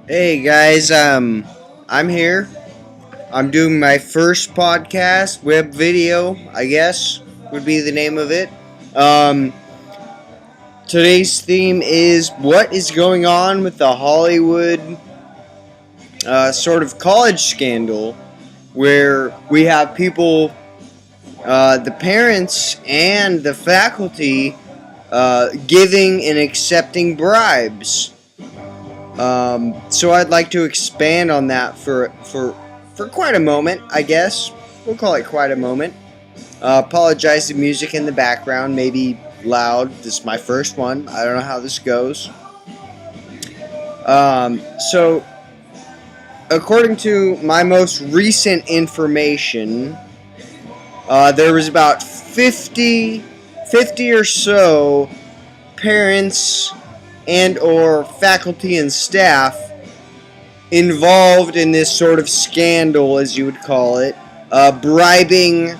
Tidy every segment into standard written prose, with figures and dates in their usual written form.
Hey guys, I'm here. I'm doing my first podcast, web video, I guess would be the name of it. Um, Today's theme is what is going on with the Hollywood sort of college scandal, where we have people, the parents and the faculty, giving and accepting bribes. So I'd like to expand on that for quite a moment, I guess. We'll call it quite a moment. Apologize the music in the background, maybe loud. This is my first one. I don't know how this goes. So according to my most recent information, there was about 50 or so parents and or faculty and staff involved in this sort of scandal, as you would call it, bribing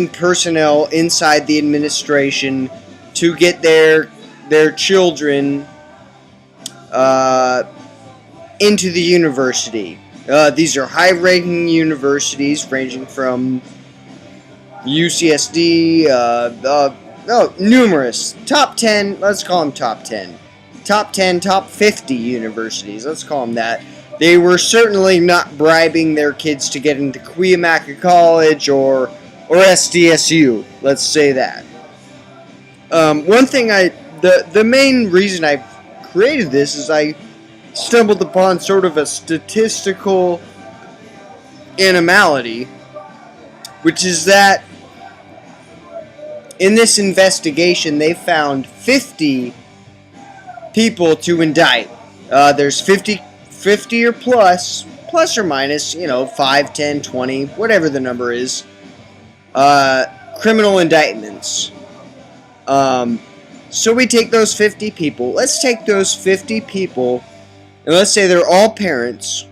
personnel inside the administration to get their children into the university. These are high-ranking universities, ranging from UCSD, numerous. Top 10, let's call them top 10. Top 10, top 50 universities, let's call them that. They were certainly not bribing their kids to get into Cuyamaca College or SDSU, let's say that. One thing the main reason I created this is I stumbled upon sort of a statistical anomaly, which is that in this investigation, they found 50 people to indict. There's 50 or plus or minus, 5, 10, 20, whatever the number is, criminal indictments. So we take those 50 people. Let's take those 50 people, and let's say they're all parents.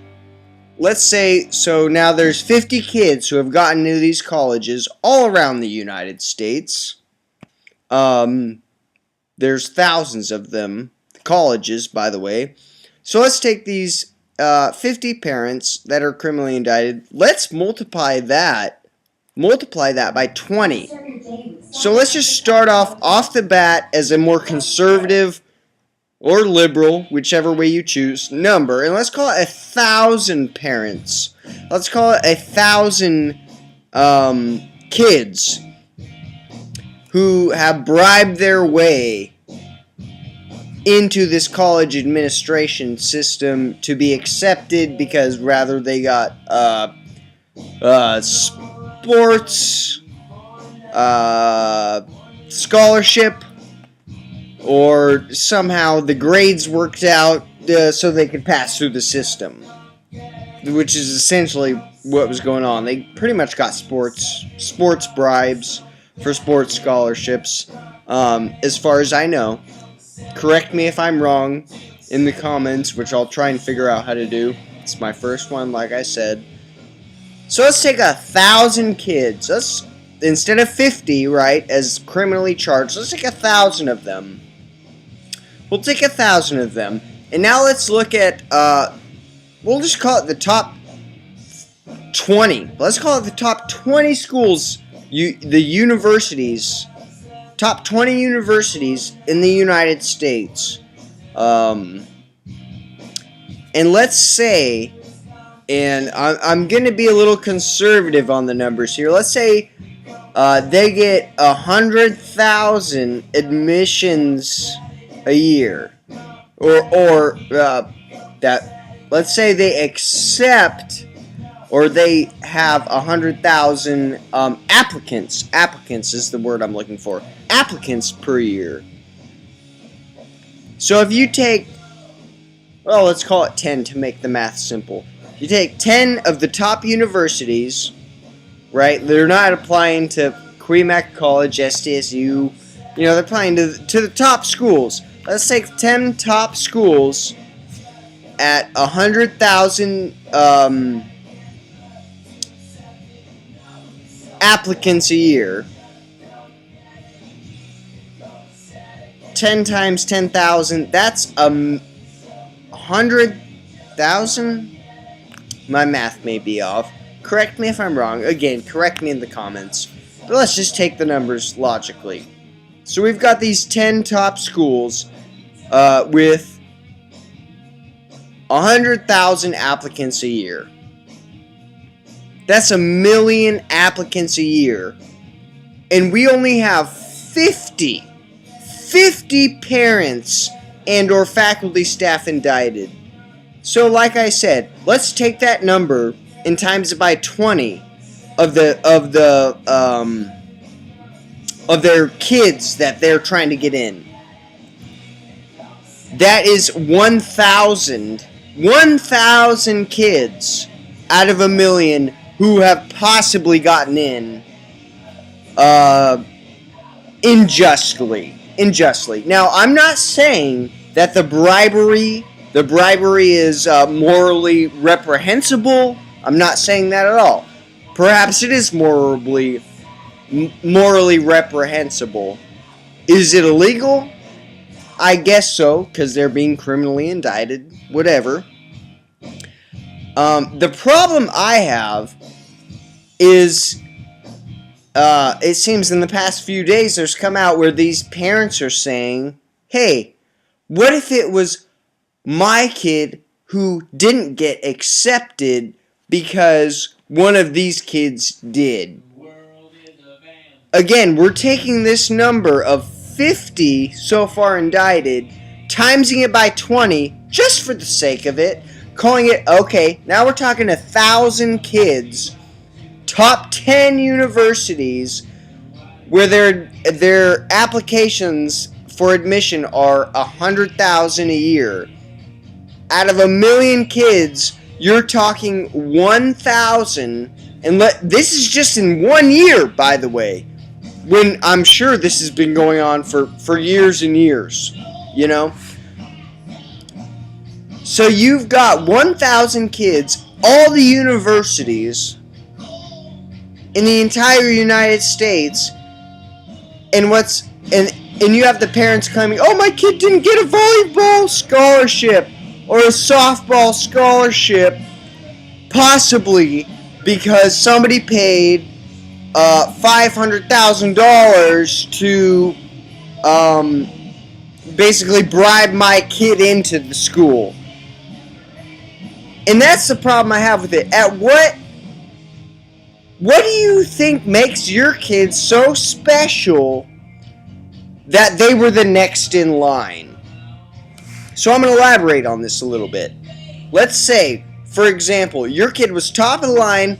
Let's say, so now there's 50 kids who have gotten into these colleges all around the United States. There's thousands of them, colleges, by the way. So let's take these 50 parents that are criminally indicted. Let's multiply that by 20. So let's just start off the bat as a more conservative or liberal, whichever way you choose, number, and let's call it 1,000 parents. Let's call it 1,000 kids who have bribed their way into this college administration system to be accepted because rather they got sports scholarship, or somehow the grades worked out so they could pass through the system, which is essentially what was going on. They pretty much got sports bribes for sports scholarships, as far as I know. Correct me if I'm wrong in the comments, which I'll try and figure out how to do. It's my first one, like I said. So let's take 1,000 kids. Let's, instead of 50, right, as criminally charged, let's take 1,000 of them. We'll take 1,000 of them. And now let's look at, we'll just call it the top 20. Let's call it the top 20 schools, the universities, top 20 universities in the United States. And let's say, and I'm going to be a little conservative on the numbers here. Let's say they get 100,000 admissions a year, or that. Let's say they accept, or they have 100,000 applicants. Applicants is the word I'm looking for. Applicants per year. So if you take, well, let's call it 10 to make the math simple. You take 10 of the top universities, right? They're not applying to Cuyamaca College, SDSU. They're applying to the top schools. Let's take 10 top schools at 100,000 applicants a year. 10 times 10,000, that's 100,000? My math may be off. Correct me if I'm wrong. Again, correct me in the comments. But let's just take the numbers logically. So we've got these 10 top schools with 100,000 applicants a year. That's 1 million applicants a year. And we only have 50 parents and or faculty staff indicted. So like I said, let's take that number and times it by 20 of their kids that they're trying to get in. That is 1,000 kids out of 1 million who have possibly gotten in unjustly. Now, I'm not saying that the bribery is morally reprehensible. I'm not saying that at all. Perhaps it is morally reprehensible. Is it illegal? I guess so, because they're being criminally indicted. Whatever. The problem I have is, it seems in the past few days there's come out where these parents are saying, hey, what if it was my kid who didn't get accepted because one of these kids did? Again, we're taking this number of 50 so far indicted, timesing it by 20, just for the sake of it, calling it, okay, now we're talking 1,000 kids, top 10 universities, where their applications for admission are 100,000 a year. Out of 1 million kids, you're talking 1,000, and this is just in 1 year, by the way, when I'm sure this has been going on for years and years, you know? So you've got 1,000 kids, all the universities in the entire United States, and you have the parents claiming, oh, my kid didn't get a volleyball scholarship or a softball scholarship, possibly because somebody paid $500,000 to basically bribe my kid into the school. And that's the problem I have with it. What do you think makes your kids so special that they were the next in line? So I'm going to elaborate on this a little bit. Let's say, for example, your kid was top of the line,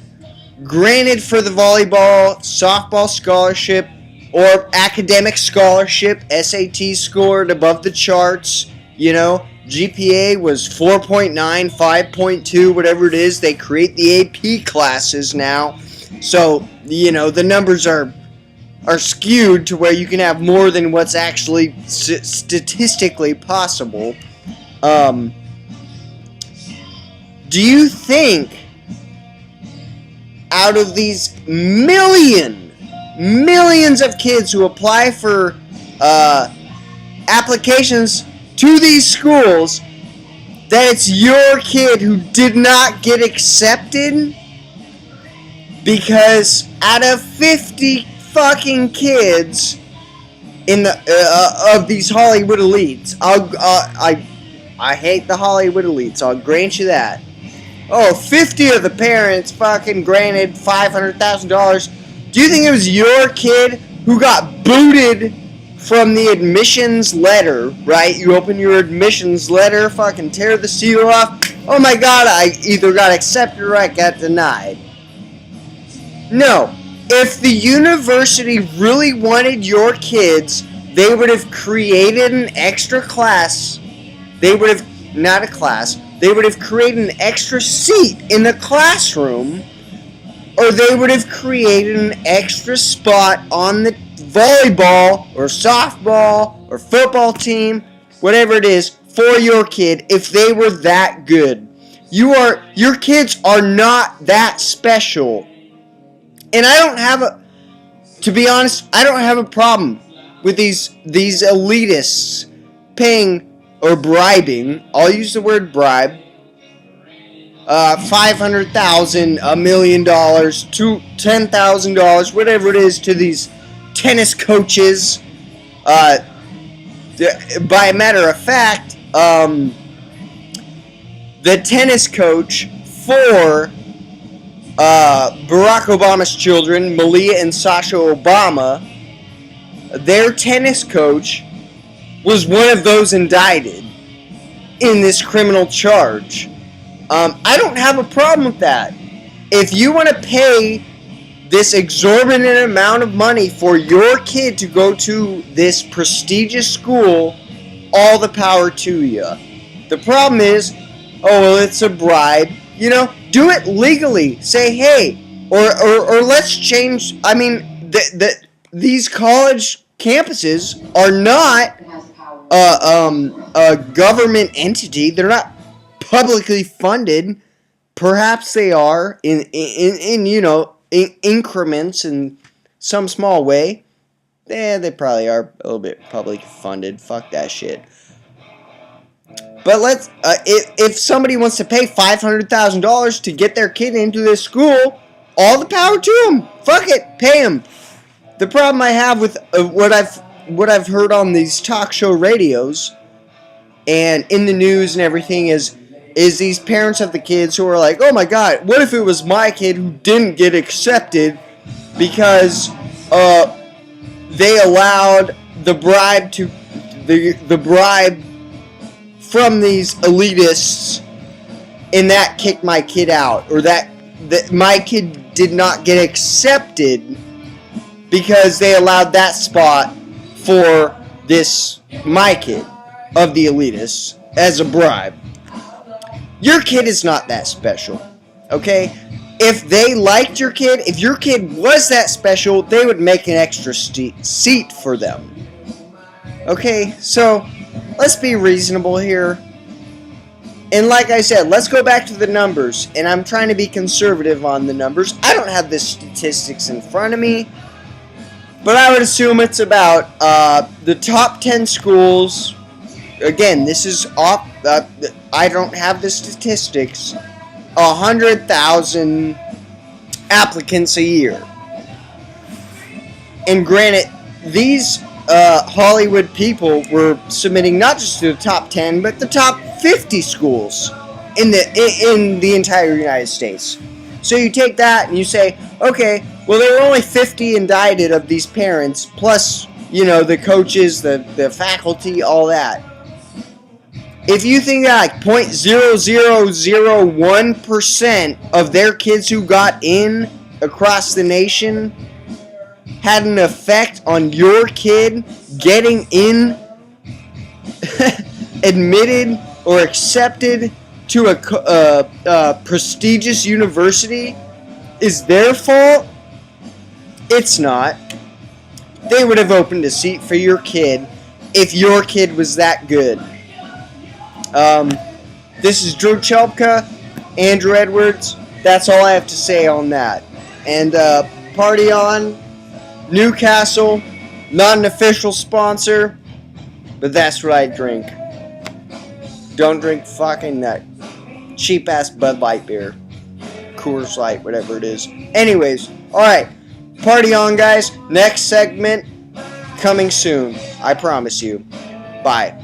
granted for the volleyball, softball scholarship, or academic scholarship, SAT scored above the charts, you know, GPA was 4.9, 5.2, whatever it is. They create the AP classes now. So, you know, the numbers are skewed to where you can have more than what's actually statistically possible. Do you think out of these millions of kids who apply for applications to these schools, that it's your kid who did not get accepted? Because out of 50 fucking kids in the of these Hollywood elites, I hate the Hollywood elites, I'll grant you that. Oh, 50 of the parents fucking granted $500,000. Do you think it was your kid who got booted from the admissions letter, right? You open your admissions letter, fucking tear the seal off. Oh my god, I either got accepted or I got denied. No. If the university really wanted your kids, they would have created an extra class. They would have, not a class, they would have created an extra seat in the classroom, or they would have created an extra spot on the volleyball or softball or football team, whatever it is, for your kid if they were that good. Your kids are not that special. And to be honest, I don't have a problem with these elitists paying or bribing, I'll use the word bribe, $500,000, $1 million, to $10,000, whatever it is, to these tennis coaches. By a matter of fact, the tennis coach for Barack Obama's children, Malia and Sasha Obama, their tennis coach was one of those indicted in this criminal charge. I don't have a problem with that. If you want to pay this exorbitant amount of money for your kid to go to this prestigious school, all the power to you. The problem is, oh, well, it's a bribe. You know, do it legally. Say, hey, or let's change. I mean, these college campuses are not a government entity. They're not publicly funded. Perhaps they are in increments in some small way. They probably are a little bit publicly funded. Fuck that shit. But let's if somebody wants to pay $500,000 to get their kid into this school, all the power to them. Fuck it, pay them. The problem I have with what I've heard on these talk show radios and in the news and everything is these parents of the kids who are like, oh my god, what if it was my kid who didn't get accepted because they allowed the bribe to the bribe from these elitists, and that kicked my kid out, or that my kid did not get accepted because they allowed that spot for this my kid of the elitists as a bribe. Your kid is not that special, okay? If they liked your kid, if your kid was that special, they would make an extra seat for them. Okay, so let's be reasonable here. And like I said, let's go back to the numbers. And I'm trying to be conservative on the numbers. I don't have the statistics in front of me, but I would assume it's about the top 10 schools. Again, this is off. I don't have the statistics. 100,000 applicants a year. And granted, these Hollywood people were submitting not just to the top 10, but the top 50 schools in the entire United States. So you take that and you say, okay, well, there were only 50 indicted of these parents, plus, the coaches, the faculty, all that. If you think that like 0.0001% of their kids who got in across the nation had an effect on your kid getting in, admitted or accepted to a prestigious university, is their fault? It's not. They would have opened a seat for your kid if your kid was that good. This is Drew Chelpka, Andrew Edwards. That's all I have to say on that. And party on. Newcastle, not an official sponsor, but that's what I drink. Don't drink fucking that cheap ass Bud Light beer. Coors Light, whatever it is. Anyways, alright. Party on, guys. Next segment coming soon. I promise you. Bye.